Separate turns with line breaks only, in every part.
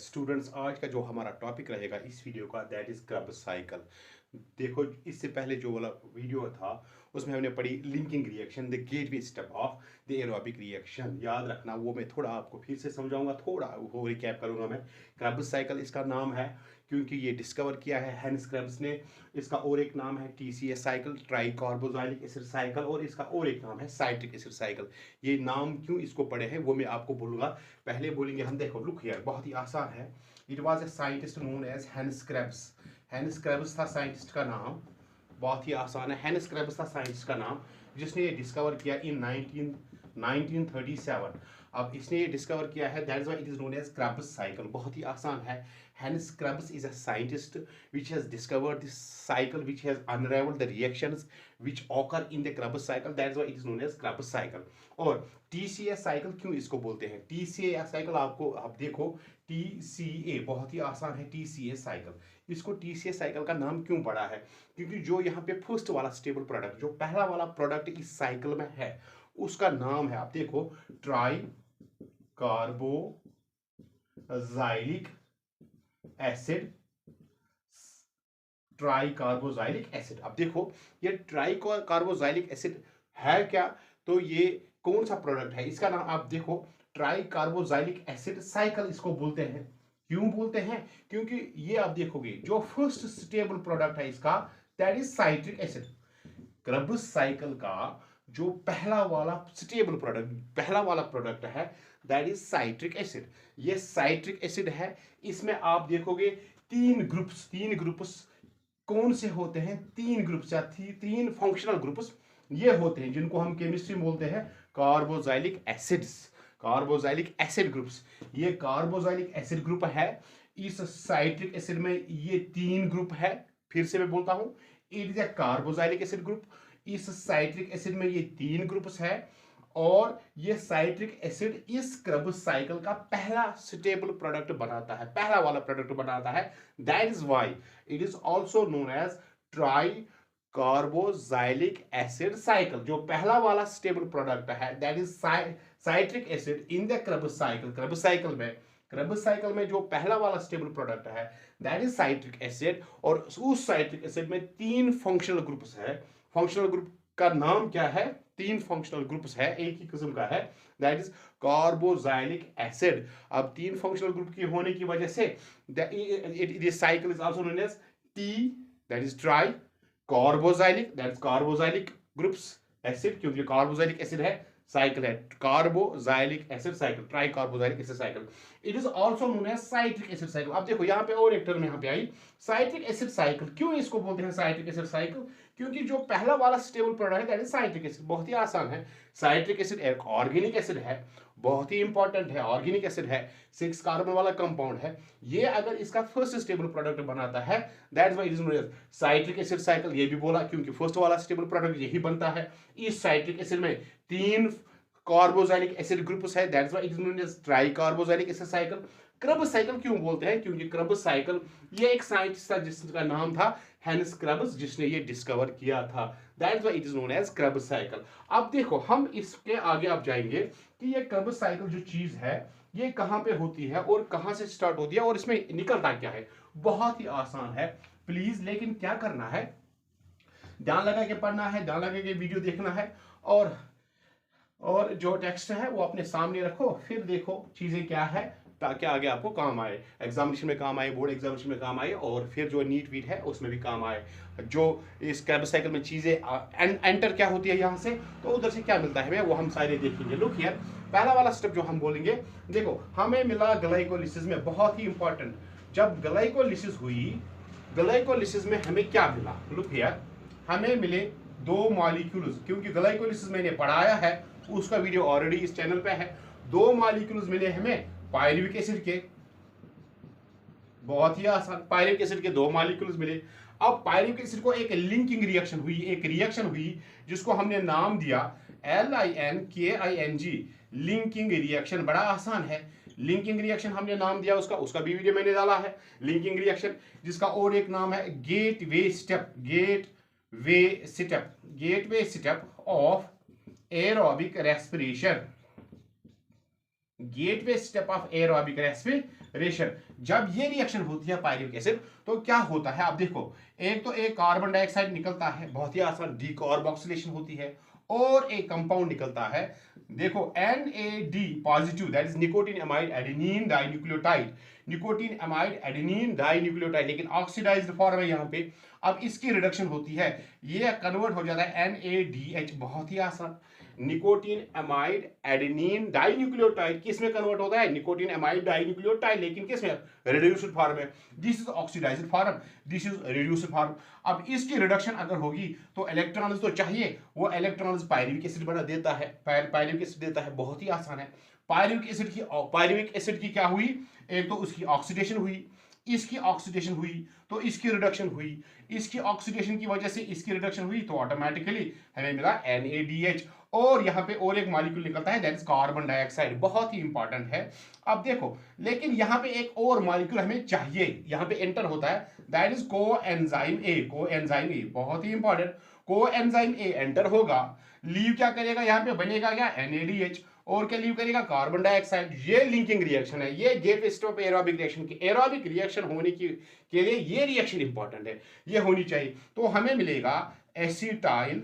Students, आज का जो हमारा टॉपिक रहेगा इस वीडियो का, दैट इज क्रब्स साइकिल। देखो, इससे पहले जो वाला वीडियो था उसमें हमने पढ़ी linking reaction, the gateway step of the aerobic reaction. याद रखना, वो मैं थोड़ा आपको फिर से समझाऊंगा, थोड़ा वो रिकैप करूंगा मैं। क्रब्स साइकिल इसका नाम है क्योंकि ये डिस्कवर किया है हैंस क्रब्स ने। इसका और एक नाम है TCS cycle, tricarboxylic acid cycle, और इसका और एक नाम है साइट्रिक एसिड साइकिल। ये नाम क्यों इसको पढ़े हैं वो मैं आपको बोलूंगा। पहले बोलेंगे हम, देखो लुक हियर, बहुत ही आसान है। It was a scientist known as Hans Krebs. Hans Krebs था साइंटिस्ट का नाम, बहुत ही आसान है। हैंस क्रब्स था साइंटिस्ट का नाम जिसने ये डिस्कवर किया इन 1937। अब इसने ये डिस्कवर किया है, that is why it is known as Krebs cycle. बहुत ही आसान है। Hans Krebs is a scientist which has discovered this cycle, which has unraveled the reactions which occur in the Krebs cycle. That is why it is known as Krebs cycle. और TCA cycle क्यों इसको बोलते हैं? TCA cycle आपको, आप देखो, TCA बहुत ही आसान है। TCA cycle, इसको TCA cycle का नाम क्यों पड़ा है? क्योंकि जो यहाँ पे फर्स्ट वाला स्टेबल प्रोडक्ट, जो पहला वाला प्रोडक्ट इस साइकिल में है, उसका नाम है, आप देखो, try carboxylic acid, try carboxylic acid. अब देखो, ये ट्राई कार्बोक्सिलिक एसिड है क्या? तो ये कौन सा प्रोडक्ट है? इसका नाम आप देखो, ट्राई कार्बोक्सिलिक एसिड साइकिल इसको बोलते हैं। क्यों बोलते हैं? क्योंकि ये आप देखोगे जो फर्स्ट स्टेबल प्रोडक्ट है इसका, that is citric acid. Krebs cycle का जो पहला वाला स्टेबल प्रोडक्ट, पहला वाला प्रोडक्ट है, दैट इज साइट्रिक एसिड। ये साइट्रिक एसिड है। इसमें आप देखोगे तीन ग्रुप्स कौन से होते हैं? तीन ग्रुप्स या तीन फंक्शनल ग्रुप्स ये होते हैं, जिनको हम केमिस्ट्री में बोलते हैं carboxylic acids, carboxylic acid groups. ये कार्बोक्सिलिक एसिड ग्रुप है। इस साइट्रिक एसिड में ये तीन ग्रुप है। फिर से मैं बोलता हूं, it is a carboxylic acid group. इस साइट्रिक एसिड में ये तीन ग्रुप्स है, और ये साइट्रिक एसिड इस क्रब्स साइकिल का पहला स्टेबल प्रोडक्ट बनाता है, पहला वाला प्रोडक्ट बनाता है। That is why it is also known as tricarboxylic acid cycle. जो पहला वाला स्टेबल प्रोडक्ट है, that is citric acid in the Krebs cycle. Krebs cycle में जो पहला वाला स्टेबल प्रोडक्ट है, दैट इज साइट्रिक एसिड। और उस साइट्रिक एसिड में तीन फंक्शनल ग्रुप्स है। फंक्शनल ग्रुप का नाम क्या है? तीन फंक्शनल ग्रुप्स है, एक ही किस्म का है, दैट इज कार्बोक्सिलिक एसिड। अब तीन फंक्शनल ग्रुप की होने की वजह से this cycle is also known as T, that is tricarboxylic, that is carboxylic groups acid, क्योंकि कार्बोक्सिलिक एसिड है, साइकिल है carboxylic acid cycle, tricarboxylic acid cycle. It is also known as citric acid cycle. अब देखो यहाँ पे और एक term यहाँ पे आई, साइट्रिक एसिड साइकिल। क्यों इसको बोलते हैं साइट्रिक एसिड साइकिल? क्योंकि जो पहला वाला स्टेबल प्रोडक्ट है, दैट इज साइट्रिक एसिड। बहुत ही आसान है। साइट्रिक एसिड एक ऑर्गेनिक एसिड है, बहुत ही इंपॉर्टेंट है, ऑर्गेनिक एसिड है, 6 कार्बन वाला कंपाउंड है। ये अगर इसका फर्स्ट स्टेबल प्रोडक्ट बनाता है, that's why it is known as citric acid cycle. ये भी बोला क्योंकि फर्स्ट वाला स्टेबल प्रोडक्ट यही बनता है। इस साइट्रिक एसिड में तीन कार्बोक्सिलिक एसिड ग्रुप्स है, that's why it is known as tricarboxylic acid cycle. Krebs cycle क्यों बोलते हैं? क्योंकि क्रब्स साइकिल, ये एक साइंटिस्ट था जिसका नाम था हैंस क्रब्स, जिसने ये डिस्कवर किया था। That's why it is known as Krebs cycle. अब देखो, हम इसके आगे आप जाएंगे कि ये क्रब्स साइकिल जो चीज है, ये कहां पे होती है और कहां से स्टार्ट होती है और इसमें निकलता क्या है। बहुत ही आसान है प्लीज, लेकिन क्या करना है, ध्यान लगा के पढ़ना है, ध्यान लगा के वीडियो देखना है, और जो टेक्स्ट है वो अपने सामने रखो, फिर देखो चीजें क्या है, ताकि आगे आपको काम आए, एग्जामिनेशन में काम आए, बोर्ड एग्जामिनेशन में काम आए, और फिर जो नीट वीट है उसमें भी काम आए। जो इस क्रब्स साइकिल में चीजें एंटर क्या होती है यहाँ से, तो उधर से क्या मिलता है वो हम सारे देखेंगे। लुक हियर, पहला वाला स्टेप जो हम बोलेंगे, देखो हमें मिला ग्लाइकोलिसिस में, बहुत ही इंपॉर्टेंट। जब ग्लाइकोलिसिस हुई, ग्लाइकोलिसिस में हमें क्या मिला? लुक हियर, हमें मिले दो मॉलिक्यूल्स, क्योंकि ग्लाइकोलिसिस मैंने पढ़ाया है, उसका वीडियो ऑलरेडी इस चैनल पे है। दो मॉलिक्यूल्स मिले हमें पायरुविक एसिड के, बहुत ही आसान, पायरुविक एसिड के दो मॉलिक्यूल्स मिले। अब पायरुविक एसिड को एक लिंकिंग रिएक्शन हुई, एक रिएक्शन हुई जिसको हमने नाम दिया LINKING, लिंकिंग रिएक्शन। बड़ा आसान है, लिंकिंग रिएक्शन हमने नाम दिया उसका भी वीडियो मैंने डाला है। लिंकिंग रिएक्शन जिसका और एक नाम है gateway step of aerobic respiration, gateway step of aerobic respiration. जब ये रिएक्शन होती है पायरुविक एसिड तो क्या होता है, आप देखो, एक तो एक कार्बन डाइऑक्साइड निकलता है, बहुत ही आसान डीकार्बोक्सिलेशन होती है, और एक कंपाउंड निकलता है, देखो NAD positive, that is nicotine amide adenine dinucleotide, nicotine amide adenine dinucleotide, लेकिन ऑक्सीडाइज्ड फॉर्म है यहाँ पे। अब इसकी रिडक्शन होती है, ये कन्वर्ट हो जाता है NADH, बहुत ही आसान, निकोटीन अमाइड एडेनिन डाइन्यूक्लियोटाइड किस में कन्वर्ट होता है, निकोटीन अमाइड डाइन्यूक्लियोटाइड, लेकिन किस में, रिड्यूस्ड फॉर्म में। This is oxidized form, this is reduced form. अब इसकी रिडक्शन अगर होगी तो इलेक्ट्रॉन्स तो चाहिए, वो इलेक्ट्रॉन्स पायरुविक एसिड बना देता है, पायरुविक एसिड देता है, बहुत ही आसान है। पायरुविक एसिड की क्या हुई, एक तो उसकी ऑक्सीडेशन हुई, इसकी ऑक्सीडेशन हुई तो इसकी रिडक्शन हुई, इसकी ऑक्सीडेशन की वजह से इसकी रिडक्शन हुई तो ऑटोमेटिकली हमें मिला NADH, और यहाँ पे और एक मॉलिक्यूल निकलता है, दैट इज कार्बन डाइऑक्साइड, बहुत ही इंपॉर्टेंट है। अब देखो, लेकिन यहाँ पे एक और मॉलिक्यूल हमें चाहिए, यहाँ पे एंटर होता है, दैट इज कोएंजाइम ए, बहुत ही इंपॉर्टेंट। कोएंजाइम ए एंटर होगा, लीव क्या करेगा, यहाँ पे बनेगा क्या, NADH, और क्या लीव करेगा, कार्बन डाइऑक्साइड। ये लिंकिंग रिएक्शन है, ये गेटवे स्टेप एरोबिक रिएक्शन की, एरोबिक रिएक्शन होने की के लिए ये रिएक्शन इंपॉर्टेंट है, ये होनी चाहिए। तो हमें मिलेगा एसिटाइल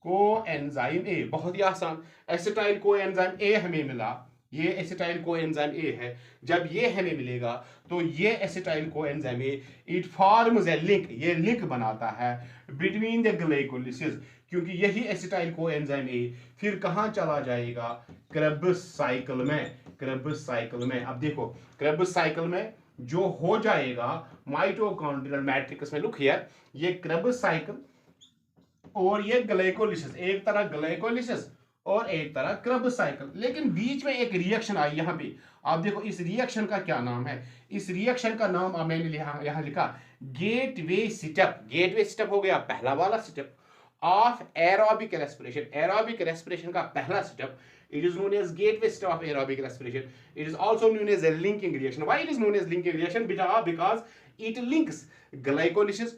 कोएंजाइम ए, बहुत ही आसान, एसिटाइल कोएंजाइम ए हमें मिला, ये एसिटाइल कोएंजाइम ए है। जब ये हमें मिलेगा तो ये acetyl coenzyme A, it forms a link, ये लिंक बनाता है बिटवीन द ग्लाइकोलिसिस, क्योंकि यही एसिटाइल कोएंजाइम ए फिर कहां चला जाएगा, क्रेब्स साइकिल में, क्रेब्स साइकिल में। अब देखो, क्रेब्स साइकिल में जो हो जाएगा माइटोकॉन्ड्रियल मैट्रिक्स में, लुक हियर, ये क्रेब्स साइकिल और ये ग्लाइकोलिसिस, एक तरह ग्लाइकोलिसिस और एक तरह क्रेब्स साइकिल, लेकिन बीच में एक रिएक्शन आई यहाँ पे। आप देखो इस रिएक्शन का क्या नाम है, इस रिएक्शन का नाम मैंने यहाँ लिखा गेटवे स्टेप। गेटवे स्टेप हो गया पहला वाला step of aerobic respiration, aerobic respiration का पहला step, it is known as gateway step of aerobic respiration. It is also known as a linking reaction. Why it is known as linking reaction? Because it links glycolysis,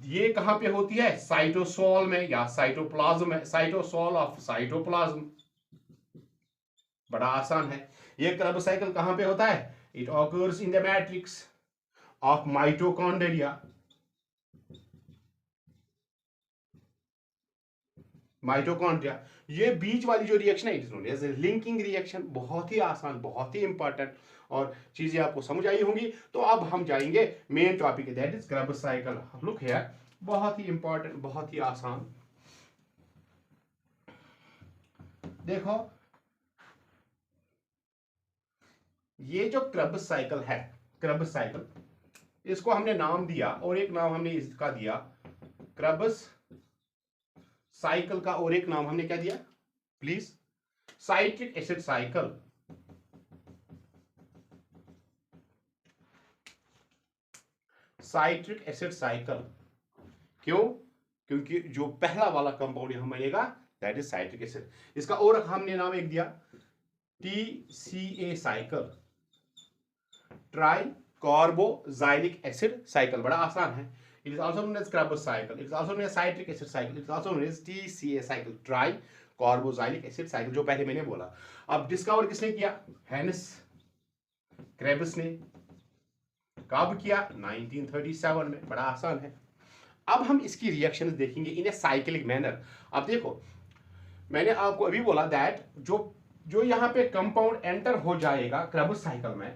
ये कहां पे होती है, cytosol में या cytoplasm में, cytosol of cytoplasm, बड़ा आसान है। ये क्रेब्स साइकिल कहां पे होता है, it occurs in the matrix of mitochondria, mitochondria. ये बीच वाली जो रिएक्शन है, it is known as linking reaction, बहुत ही आसान, बहुत ही इंपॉर्टेंट, और चीजें आपको समझ आई होंगी। तो अब हम जाएंगे main topic, that is Krebs cycle. Look here, बहुत ही इंपॉर्टेंट, बहुत ही आसान। देखो ये जो क्रेब्स साइकिल है, क्रेब्स साइकिल, इसको हमने नाम दिया, और एक नाम हमने इसका दिया क्रेब्स साइकिल का, और एक नाम हमने क्या दिया please, citric acid cycle. Citric acid cycle क्यों, क्योंकि जो पहला वाला कंपाउंड यहां बनेगा दैट इज साइट्रिक एसिड। इसका और हमने नाम एक दिया TCA cycle, try carboxylic acid cycle, बड़ा आसान है। It is also known as Krebs cycle. It is also known as citric acid cycle. It is also known as TCA cycle, try carboxylic acid cycle, जो पहले मैंने बोला। अब discover किसने किया, हैंस क्रेब्स ने। कब किया, 1937 में, बड़ा आसान है। अब हम इसकी रिएक्शंस देखेंगे इन ए साइक्लिक मैनर। अब देखो, मैंने आपको अभी बोला दैट जो यहाँ पे कंपाउंड एंटर हो जाएगा क्रेब्स साइकिल में,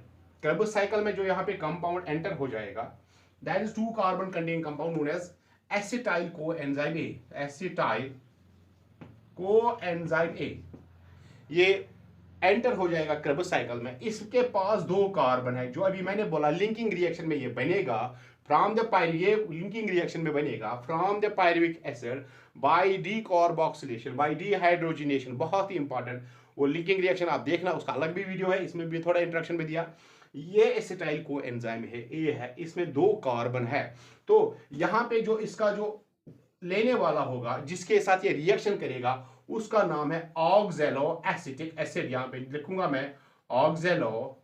क्रेब्स साइकिल में जो यहाँ पे कंपाउंड एंटर हो जाएगा, that is 2 carbon containing compound known as acetyl coenzyme A, acetyl coenzyme A, ये एंटर हो जाएगा क्रेब्स साइकिल में। इसके पास 2 कार्बन है, जो अभी मैंने बोला लिंकिंग रिएक्शन में ये बनेगा फ्रॉम द ये लिंकिंग रिएक्शन में बनेगा from the pyruvic acid by decarboxylation, by dehydrogenation, बहुत ही इंपॉर्टेंट। वो लिंकिंग रिएक्शन आप देखना, उसका अलग भी वीडियो है, इसमें भी थोड़ा इंट्रोडक्शन में दिया। ये एसिटाइल कोएंजाइम है, ए है, इसमें 2 कार्बन है, तो यहां पे जो इसका जो लेने वाला होगा, जिसके साथ ये रिएक्शन करेगा, उसका नाम है ऑक्सैलो एसिटिक एसिड। यहां पे लिखूंगा मैं ऑक्सैलो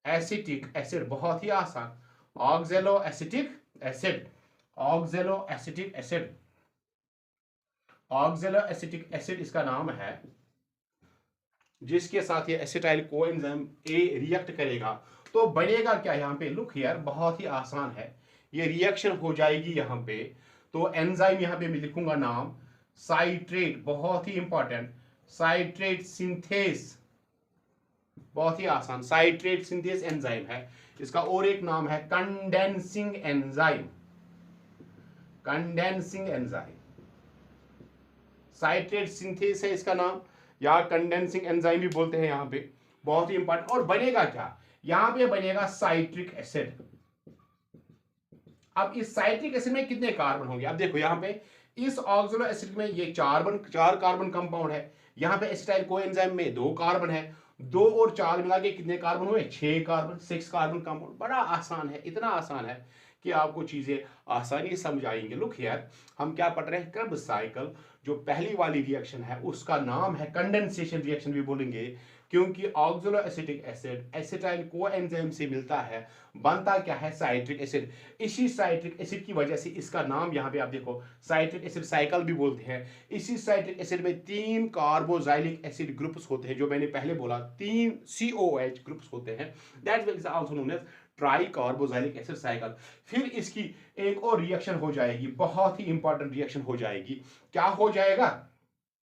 एसिटिक एसिड, बहुत ही आसान, oxalo acetic acid, oxalo acetic acid, oxalo acetic acid इसका नाम है, जिसके साथ ये एसिटाइल कोएंजाइम ए रिएक्ट करेगा। तो बनेगा क्या यहाँ पे, लुक हियर, बहुत ही आसान है, ये रिएक्शन हो जाएगी यहाँ पे। तो एंजाइम यहाँ पे मैं लिखूंगा नाम साइट्रेट, बहुत ही इंपॉर्टेंट, साइट्रेट सिंथेस, बहुत ही आसान, साइट्रेट सिंथेस एंजाइम है। इसका और एक नाम है condensing enzyme, condensing enzyme, citrate synthase है इसका नाम, या कंडेंसिंग एंजाइम भी बोलते हैं यहाँ पे, बहुत ही इंपॉर्टेंट। और बनेगा क्या, यहाँ पे बनेगा साइट्रिक एसिड। अब इस साइट्रिक एसिड में कितने कार्बन होंगे, अब देखो यहाँ पे इस ऑक्सलो एसिड में ये चार कार्बन कंपाउंड है, यहाँ पे एसिटाइल कोएंजाइम में 2 कार्बन है, 2 और 4 मिला के कितने कार्बन हुए, 6 कार्बन, 6 कार्बन कंपाउंड। बड़ा आसान है, इतना आसान है कि आपको चीजें आसानी से समझ आएंगे। लुक हियर, हम क्या पढ़ रहे हैं, क्रब्स साइकिल। जो पहली वाली रिएक्शन है उसका नाम है कंडेंसेशन रिएक्शन भी बोलेंगे, क्योंकि ऑक्सलो एसिटिक एसिड एसिटाइल कोएंजाइम से मिलता है, बनता क्या है, साइट्रिक एसिड। इसी साइट्रिक एसिड की वजह से इसका नाम यहाँ पे आप देखो साइट्रिक एसिड साइकिल भी बोलते हैं। इसी साइट्रिक एसिड में 3 कार्बोजाइलिक एसिड ग्रुप्स होते हैं, जो मैंने पहले बोला 3 COH ग्रुप्स होते हैं, that is also known as tricarboxylic acid cycle. फिर इसकी एक और रिएक्शन हो जाएगी, बहुत ही इंपॉर्टेंट रिएक्शन हो जाएगी। क्या हो जाएगा,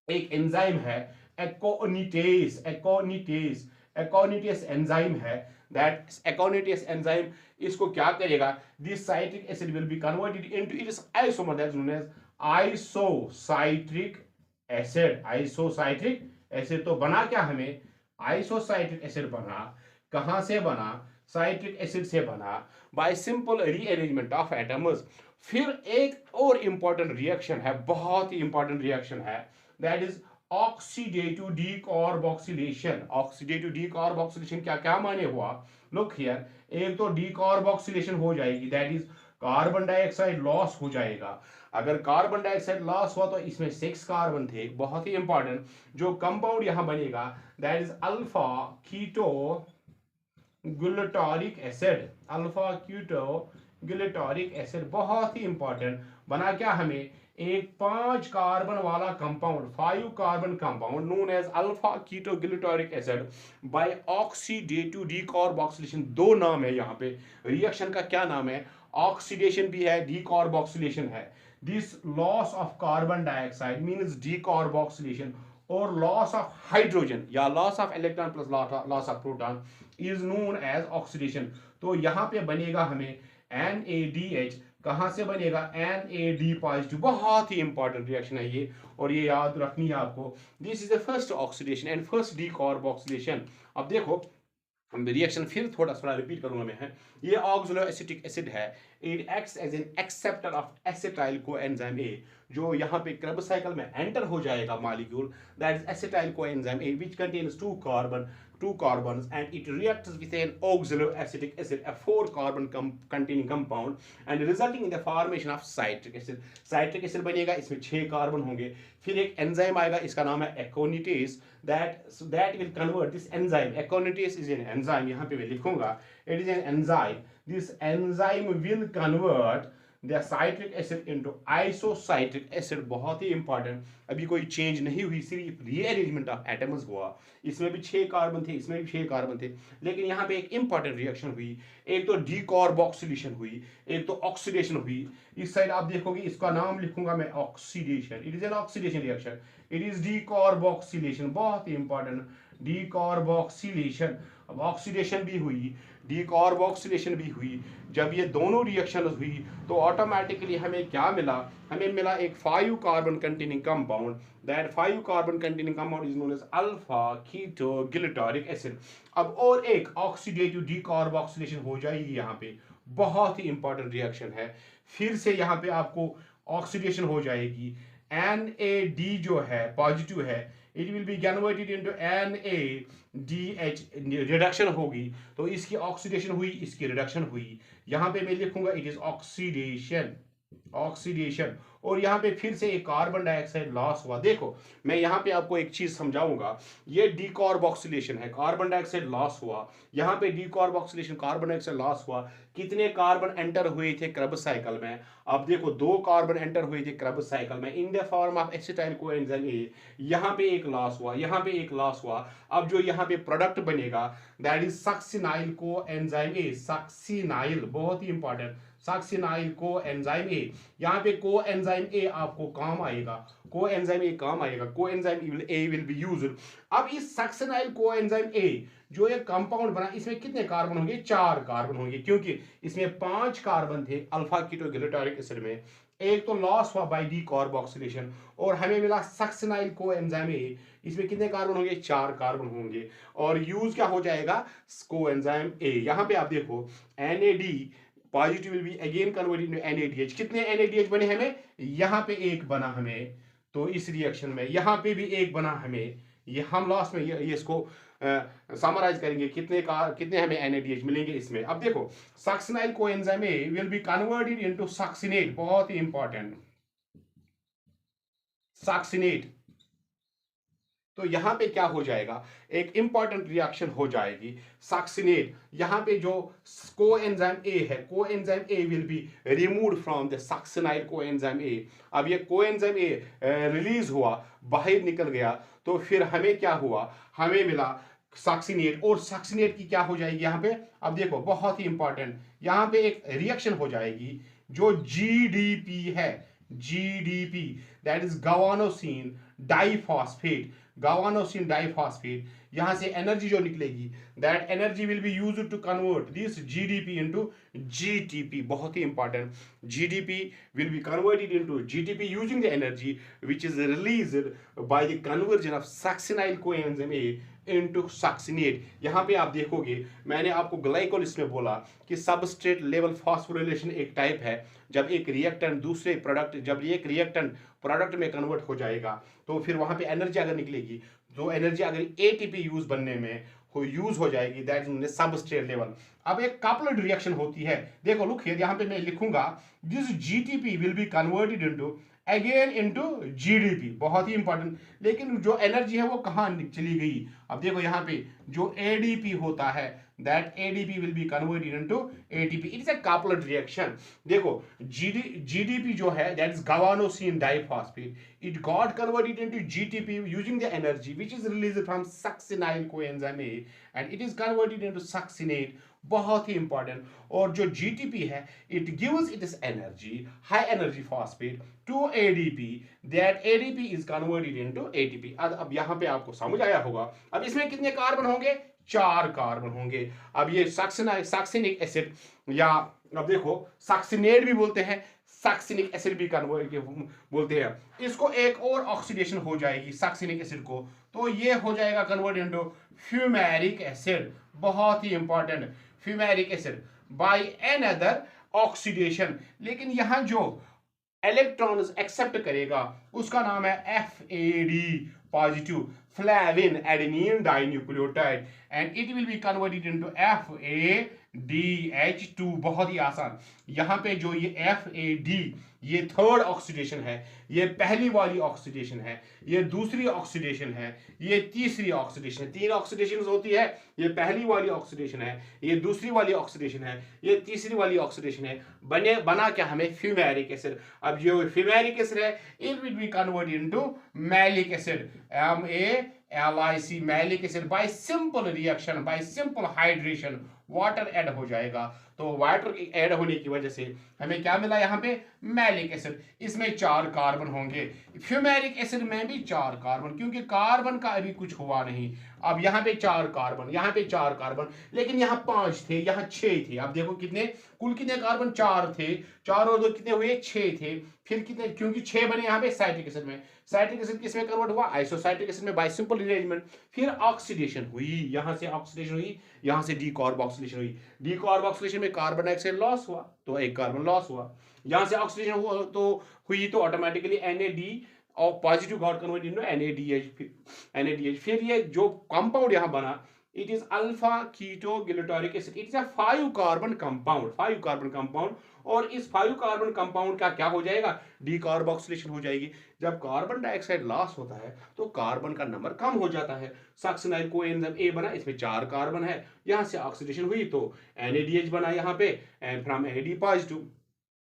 एक एंजाइम है एकोनिटेस, एकोनिटेस, एकोनिटेस एंजाइम है, दैट एकोनिटेस एंजाइम इसको क्या करेगा, this citric acid will be converted into its isomer, that is known as isocitric acid, isocitric acid. तो बना क्या हमें, आइसोसाइट्रिक एसिड बना, कहां से बना, साइट्रिक एसिड से बना, bye simple rearrangement of atoms. फिर एक और इंपॉर्टेंट रिएक्शन है, बहुत ही इंपॉर्टेंट रिएक्शन है, that is oxidative decarboxylation. Oxidative decarboxylation क्या क्या माने हुआ, लुक हियर, एक तो डीकार्बोक्सिलेशन हो जाएगी, that is carbon dioxide loss हो जाएगा। अगर कार्बन डाइऑक्साइड लॉस हुआ तो इसमें 6 कार्बन थे, बहुत ही इंपॉर्टेंट। जो कंपाउंड यहां बनेगा that is alpha keto glutaric acid, alpha keto glutaric acid, बहुत ही इंपॉर्टेंट। बना क्या हमें, एक 5 कार्बन वाला compound, 5 carbon compound known as alpha keto glutaric acid by oxidative decarboxylation. 2 नाम है यहाँ पे, रिएक्शन का क्या नाम है, ऑक्सीडेशन भी है, डीकार्बोक्सिलेशन है। This loss of carbon dioxide means decarboxylation, और लॉस ऑफ हाइड्रोजन या loss of electron plus loss of proton is known as oxidation. तो यहां पे बनेगा हमें NADH, कहां से बनेगा, NAD पॉजिटिव। बहुत ही इंपॉर्टेंट रिएक्शन है ये, और ये याद रखनी है आपको। This is the first oxidation and first decarboxylation. अब देखो रिएक्शन फिर थोड़ा थोड़ा रिपीट करूंगा मैं, है ये ऑक्सलो एसिटिक एसिड है, it acts as an acceptor of acetyl coenzyme A, जो यहाँ पे क्रब्स साइकिल में एंटर हो जाएगा molecule, that is acetyl coenzyme A which contains 2 carbons and it reacts with an oxaloacetic acid, a 4 carbon containing compound, and resulting in the formation of citric acid. citric acid बनेगा, इसमें 6 carbon होंगे। फिर एक enzyme आएगा, इसका नाम है एकोनिटेस, that will convert this enzyme. एकोनिटेस is an enzyme, यहाँ पे मैं लिखूंगा, it is an enzyme. This enzyme will convert the citric acid into isocytric acid। बहुत ही इंपॉर्टेंट, अभी कोई चेंज नहीं हुई, सिर्फ रीअरेंजमेंट ऑफ एटम्स हुआ। इसमें भी 6 कार्बन थे, इसमें भी 6 कार्बन थे, लेकिन यहाँ पे एक इंपॉर्टेंट रिएक्शन हुई, एक तो डीकार्बोक्सिलेशन हुई, एक तो ऑक्सीडेशन हुई। इस साइड आप देखोगे, इसका नाम लिखूंगा मैं oxidation, it is an oxidation reaction, it is decarboxylation, बहुत ही इंपॉर्टेंट, डीकार्बोक्सिलेशन। अब ऑक्सीडेशन भी हुई, डीकार्बोक्सिलेशन भी हुई, जब ये दोनों रिएक्शन हुई तो ऑटोमेटिकली हमें क्या मिला, हमें मिला एक 5 carbon containing compound, that 5 carbon containing compound is known as alpha keto glutaric acid. अब और एक ऑक्सीडेटिव डीकार्बोक्सिलेशन हो जाएगी यहाँ पे, बहुत ही इंपॉर्टेंट रिएक्शन है। फिर से यहाँ पे आपको ऑक्सीडेशन हो जाएगी, NAD जो है पॉजिटिव है, it will be converted into NADH, reduction होगी, तो इसकी ऑक्सीडेशन हुई, इसकी रिडक्शन हुई। यहां पे मैं लिखूंगा इट इज ऑक्सीडेशन, ऑक्सीडेशन। और यहाँ पे फिर से एक कार्बन डाइऑक्साइड लॉस हुआ। देखो मैं यहाँ पे आपको एक चीज समझाऊंगा, ये डीकार्बोक्सिलेशन है, कार्बन डाइऑक्साइड लॉस हुआ, यहाँ पे डीकार्बोक्सिलेशन कार्बन डाइऑक्साइड लॉस हुआ। कितने कार्बन एंटर हुए थे क्रब्स साइकिल में? अब देखो 2 कार्बन एंटर हुए थे क्रब्स साइकिल में in the form of acetyl coenzyme ए। यहाँ पे एक लॉस हुआ, यहाँ पे एक लॉस हुआ। अब जो यहाँ पे प्रोडक्ट बनेगा that is succinyl coenzyme A. Succinyl बहुत ही इंपॉर्टेंट, सक्सिनाइल कोएंजाइम ए। यहाँ पे कोएंजाइम ए आपको काम आएगा, कोएंजाइम ए काम आएगा, coenzyme A will be used. अब इस सक्सिनाइल कोएंजाइम ए जो ये कंपाउंड बना, इसमें कितने कार्बन होंगे? 4 कार्बन होंगे, क्योंकि इसमें 5 कार्बन थे अल्फा कीटोग्लिसरॉलिक एसिड में। एक तो लॉस हुआ बाय डीकार्बोक्सिलेशन और हमें मिला सक्सिनाइल कोएंजाइम ए। इसमें कितने कार्बन होंगे? 4 कार्बन होंगे और यूज क्या हो जाएगा? Coenzyme A. यहां पे आप देखो NAD positive will be again converted into NADH। कितने NADH बने हमें? यहां पे एक बना हमें, तो इस रिएक्शन में यहां पे भी एक बना हमें। ये हम लास्ट में ये इसको समराइज करेंगे कितने हमें NADH मिलेंगे इसमें। अब देखो succinyl coenzyme A will be converted into succinate, बहुत ही इंपॉर्टेंट, सक्सिनेट। तो यहां पे क्या हो जाएगा? एक इंपॉर्टेंट रिएक्शन हो जाएगी सक्सिनेट। यहां पे जो कोएंजाइम ए है, coenzyme A will be removed from the succinyl coenzyme A. अब ये कोएंजाइम ए रिलीज हुआ, बाहर निकल गया, तो फिर हमें क्या हुआ? हमें मिला सक्सिनेट। और सक्सिनेट की क्या हो जाएगी यहाँ पे? अब देखो बहुत ही इंपॉर्टेंट, यहाँ पे एक रिएक्शन हो जाएगी जो GDP है, GDP that is guanosine diphosphate, guanosine diphosphate. यहां से एनर्जी जो निकलेगी that energy will be used to convert this GDP into GTP। बहुत ही important, GDP will be converted into GTP using the energy which is released by the conversion of succinyl coenzyme A into succinate। यहाँ पे आप देखोगे मैंने आपको glycol इसमें बोला कि सबस्ट्रेट लेवल फॉस्फोरिलेशन एक टाइप है। जब एक रिएक्टेंट दूसरे प्रोडक्ट, जब एक रिएक्टेंट प्रोडक्ट में कन्वर्ट हो जाएगा तो फिर वहां पे एनर्जी अगर निकलेगी, जो एनर्जी अगर ATP यूज बनने में यूज हो जाएगी दैट इज सबस्ट्रेट लेवल। अब एक कपल्ड रिएक्शन होती है, देखो लुक हियर, यहाँ पे मैं लिखूंगा this GTP will be converted into again into GDP, बहुत ही इंपॉर्टेंट। लेकिन जो एनर्जी है वो कहाँ चली गई? अब देखो यहाँ पे जो ADP होता है that ADP will be converted into ATP. It is a coupled reaction. देखो GDP जो है that is guanosine diphosphate, it got converted into GTP using the energy which is released from succinyl coenzyme A and it is converted into succinate। बहुत ही important. और जो GTP है it gives its energy, high energy phosphate to ADP, that ADP is converted into ATP। अब यहाँ पे आपको समझ आया होगा। अब इसमें कितने कार्बन होंगे? 4 कार्बन होंगे। अब ये सक्सिनिक एसिड, या अब देखो सक्सिनेट भी बोलते हैं, सक्सिनिक एसिड भी कन्वर्ट बोलते हैं। इसको एक और ऑक्सीडेशन हो जाएगी सक्सिनिक एसिड को, तो ये हो जाएगा कन्वर्ट इनटू फ्यूमेरिक एसिड। बहुत ही important, fumaric acid by another oxidation. लेकिन यहां जो इलेक्ट्रॉन्स एक्सेप्ट करेगा उसका नाम है FAD positive, flavin adenine dinucleotide, and it will be converted into FADH2। बहुत ही आसान। यहां पे जो ये FAD ये थर्ड ऑक्सीडेशन है, ये पहली वाली ऑक्सीडेशन है, ये दूसरी ऑक्सीडेशन है, ये तीसरी ऑक्सीडेशन है। 3 ऑक्सीडेशन होती है, ये पहली वाली ऑक्सीडेशन है, ये दूसरी वाली ऑक्सीडेशन है, ये तीसरी वाली ऑक्सीडेशन है। बना क्या हमें? Fumaric acid. अब जो फ्यूमेरिक एसिड है it will be converted into malic acid, MALIC, malic acid. Bye simple reaction, bye simple hydration water add हो जाएगा। तो वाटर ऐड होने की वजह से हमें क्या मिला? यहाँ पे मैलिक एसिड। इसमें 4 कार्बन होंगे, फ्यूमेरिक एसिड में भी 4 कार्बन, क्योंकि कार्बन का अभी कुछ हुआ नहीं। अब यहाँ पे 4 कार्बन, यहाँ पे 4 कार्बन, लेकिन यहाँ 5 थे, यहाँ 6 थे। अब देखो कितने कुल कितने कार्बन? 4 थे, 4 और 2 कितने हुए? 6 थे। फिर कितने? क्योंकि 6 बने यहाँ पे साइट्रिक एसिड में। साइट्रिक एसिड किसमें कन्वर्ट हुआ? आइसोसाइट्रिक एसिड में, बाय सिंपल रिअरेंजमेंट। फिर ऑक्सीडेशन हुई, यहाँ से ऑक्सीडेशन हुई, यहाँ से डीकार्बोक्सिलेशन हुई। डीकार्बोक्सिलेशन में कार्बन डाइऑक्साइड लॉस हुआ तो एक कार्बन लॉस हुआ। यहाँ से ऑक्सीडेशन हुआ तो ऑटोमेटिकली NAD और positive got convert into NADH। फिर ये जो कंपाउंड यहाँ बना it is alpha ketoglutarate acid. It is a 5 carbon compound, 5 carbon compound. और इस 5 कार्बन कंपाउंड का क्या हो जाएगा, डीकार्बोक्सिलेशन हो जाएगी। जब कार्बन डाइऑक्साइड लॉस होता है तो कार्बन का नंबर कम हो जाता है। सक्सिनाइल कोएंजाइम ए बना, इसमें 4 कार्बन है, यहां से ऑक्सीडेशन हुई तो NADH बना यहाँ पे, एंड फ्रॉम NAD पॉजिटिव।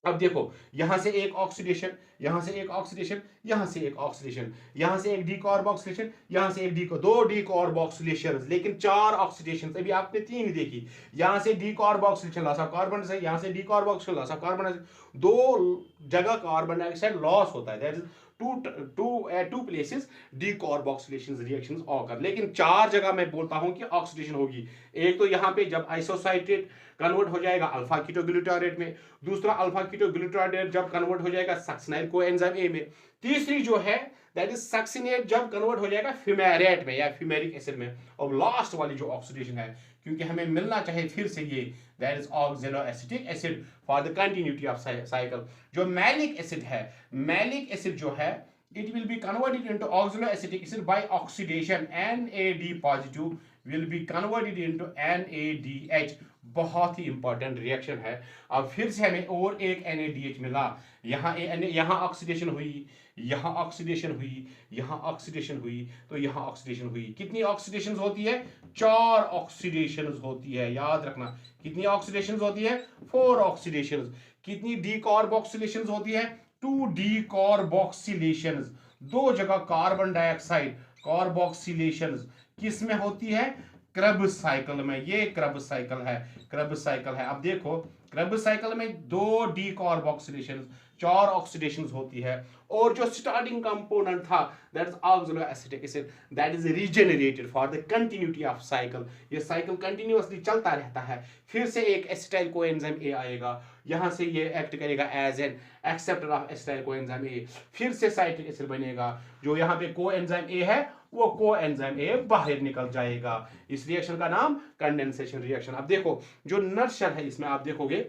अब देखो यहां से एक ऑक्सीडेशन, यहां से एक ऑक्सीडेशन, यहां से एक ऑक्सीडेशन, यहां से एक डीकार्बोक्सिलेशन, यहां से एक दो डीकार्बोक्सिलेशन, लेकिन 4 ऑक्सीडेशन। अभी आपने 3 ही देखी, यहां से डीकार्बोक्सिलेशन लॉस ऑफ कार्बन से, यहां से डीकार्बोक्सिलेशन लॉस ऑफ कार्बन, दो जगह कार्बन डाइऑक्साइड लॉस होता है। That is two places decarboxylation reactions occur. लेकिन 4 जगह मैं बोलता हूं कि ऑक्सीडेशन होगी। एक तो यहां पे जब आइसोसाइट्रेट कन्वर्ट हो जाएगा अल्फा कीटोग्लूटारेट में, दूसरा अल्फा कीटोग्लूटारेट जब कन्वर्ट हो जाएगा सक्सिनाइल कोएंजाइम ए में, तीसरी जो है दैट इज सक्सिनेट जब कन्वर्ट हो जाएगा फिमेरेट में या फिमेरिक एसिड में। और लास्ट वाली जो ऑक्सीडेशन है, क्योंकि हमें मिलना चाहिए फिर से ये, that is oxaloacetic acid for the continuity of cycle. जो मैलिक एसिड है, मैलिक एसिड जो है it will be converted into oxaloacetic acid by oxidation. NAD positive will be converted into NADH। बहुत ही इंपॉर्टेंट रिएक्शन है। अब फिर से हमें और एक NADH मिला, यहाँ ऑक्सीडेशन हुई, यहाँ ऑक्सीडेशन हुई, यहाँ ऑक्सीडेशन हुई, तो यहाँ ऑक्सीडेशन हुई। कितनी ऑक्सीडेशन होती है, 4 ऑक्सीडेशन होती है, याद रखना। कितनी ऑक्सीडेशन होती है, 4 ऑक्सीडेशन। कितनी डीकार्बोक्सिलेशन होती है, 2 डीकार्बोक्सिलेशन। 2 जगह कार्बन डाइऑक्साइड कार्बोक्सिलेशन किस में होती है, क्रब्स साइकिल में। ये क्रब्स साइकिल है, क्रब्स साइकिल है। अब देखो क्रब्स साइकिल में 2 डीकार्बोक्सिलेशन, 4 ऑक्सीडेशन होती है। और जो स्टार्टिंग कंपोनेंट था that is oxaloacetic acid, that is regenerated for the continuity of cycle. ये साइकिल कंटिन्यूअसली चलता रहता है। फिर से एक एसिटाइल कोएंजाइम ए आएगा, यहां से ये एक्ट करेगा as an acceptor of acetyl coenzyme A, फिर से साइट्रिक एसिड बनेगा। जो यहाँ पे कोएंजाइम ए है वो कोएंजाइम ए बाहर निकल जाएगा। इस रिएक्शन का नाम कंडेंसेशन रिएक्शन। अब देखो जो नटशेल है इसमें आप देखोगे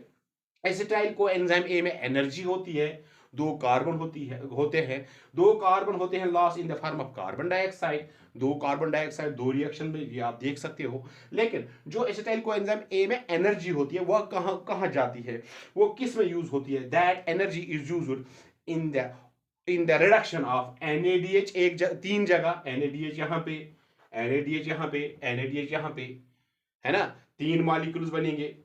एसिटाइल कोएंजाइम ए में एनर्जी होती है, 2 कार्बन होते हैं, 2 कार्बन होते हैं loss in the form of carbon dioxide. 2 carbon dioxide 2 reaction में, ये आप देख सकते हो। लेकिन जो एसिटाइल कोएंजाइम ए में एनर्जी होती है वह कहां जाती है, वो किस में यूज होती है, that energy is used in the reduction of NADH। 3 जगह NADH यहाँ पे, NADH यहाँ पे, NADH यहाँ पे, है ना। 3 मॉलिक्यूल्स बनेंगे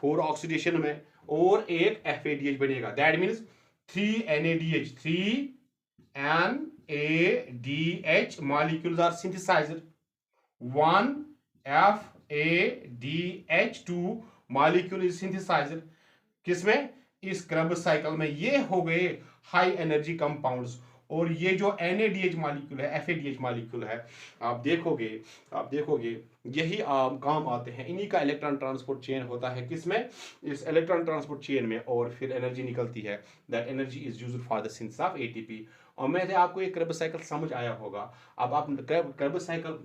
4 ऑक्सीडेशन में, और एक FADH बनेगा। That means 3 NADH, 3 NADH molecules are synthesized, 1 FADH 2 molecule is synthesized। किसमें, इस क्रब साइकिल में। ये हो गए हाई एनर्जी कंपाउंड्स। और ये जो NADH मॉलिक्यूल है, FADH मॉलिक्यूल है, आप देखोगे यही काम आते हैं। इन्हीं का इलेक्ट्रॉन ट्रांसपोर्ट चेन होता है किसमें, इस इलेक्ट्रॉन ट्रांसपोर्ट चेन में, और फिर एनर्जी निकलती है। That energy is used for the synthesis of ATP। और मैं आपको ये क्रब साइकिल समझ आया होगा। अब आप क्रब साइकिल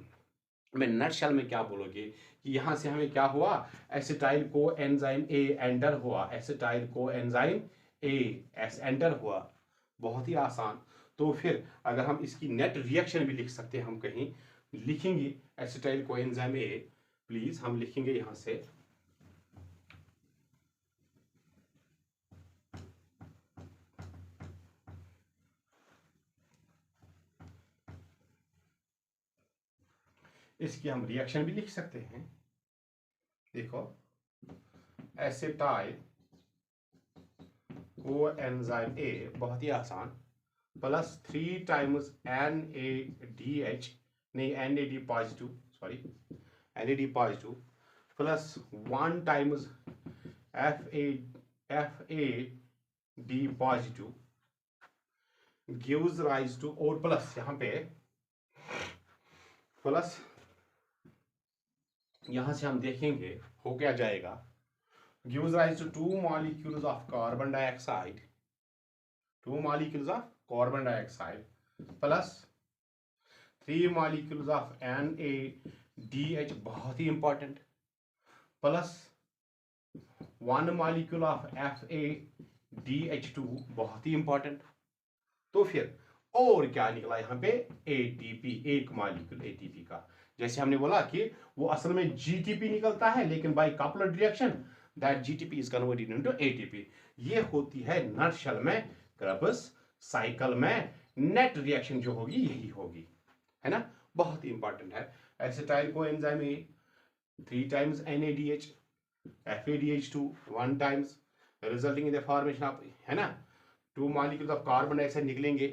में नटशेल में क्या बोलोगे कि यहां से हमें क्या हुआ, acetyl coenzyme A enter हुआ, acetyl coenzyme A enter हुआ। बहुत ही आसान। तो फिर अगर हम इसकी नेट रिएक्शन भी लिख सकते हैं, हम कहीं लिखेंगे acetyl coenzyme A, please हम लिखेंगे यहां से इसकी हम रिएक्शन भी लिख सकते हैं। देखो एसिटाइल को एंजाइम ए, बहुत ही आसान, प्लस 3 टाइम्स NADH, नहीं NAD positive, sorry NAD positive, plus 1 times FAD positive gives rise to, और प्लस यहां पे प्लस यहां से हम देखेंगे हो क्या जाएगा, gives rise to 2 molecules of carbon dioxide, 2 molecules of carbon dioxide plus 3 molecules of NADH, बहुत ही important, plus 1 molecule of FADH2, बहुत ही इंपॉर्टेंट। तो फिर और क्या निकला यहाँ पे, ATP, एक मॉलिक्यूल ATP का, जैसे हमने बोला कि वो असल में जीटीपी निकलता है, लेकिन by coupler reaction that GTP is converted into ATP. ये होती है नटशेल में क्रब्स साइकिल में नेट रिएक्शन जो होगी यही होगी, है ना। बहुत ही इंपॉर्टेंट है। Acetyl coenzyme A 3 times NADH FADH2 1 times resulting in the formation of, है ना, 2 molecules of कार्बन डाइऑक्साइड निकलेंगे,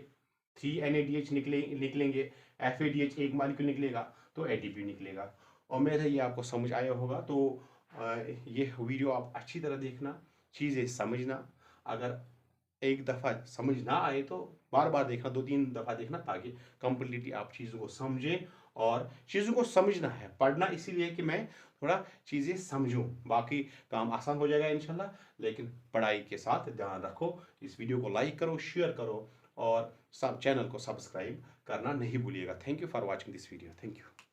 3 NADH निकलेंगे, FADH एक मॉलिक्यूल निकलेगा, तो ATP निकलेगा। और मेरा ये आपको समझ आया होगा। तो ये वीडियो आप अच्छी तरह देखना, चीज़ें समझना। अगर एक दफ़ा समझ ना आए तो बार बार देखना, 2-3 दफ़ा देखना, ताकि कंप्लीटली आप चीज़ों को समझें। और चीज़ों को समझना है, पढ़ना इसीलिए कि मैं थोड़ा चीज़ें समझूं, बाकी काम आसान हो जाएगा इंशाल्लाह। लेकिन पढ़ाई के साथ ध्यान रखो। इस वीडियो को लाइक करो, शेयर करो और सब चैनल को सब्सक्राइब करना नहीं भूलिएगा। Thank you for watching this video. Thank you.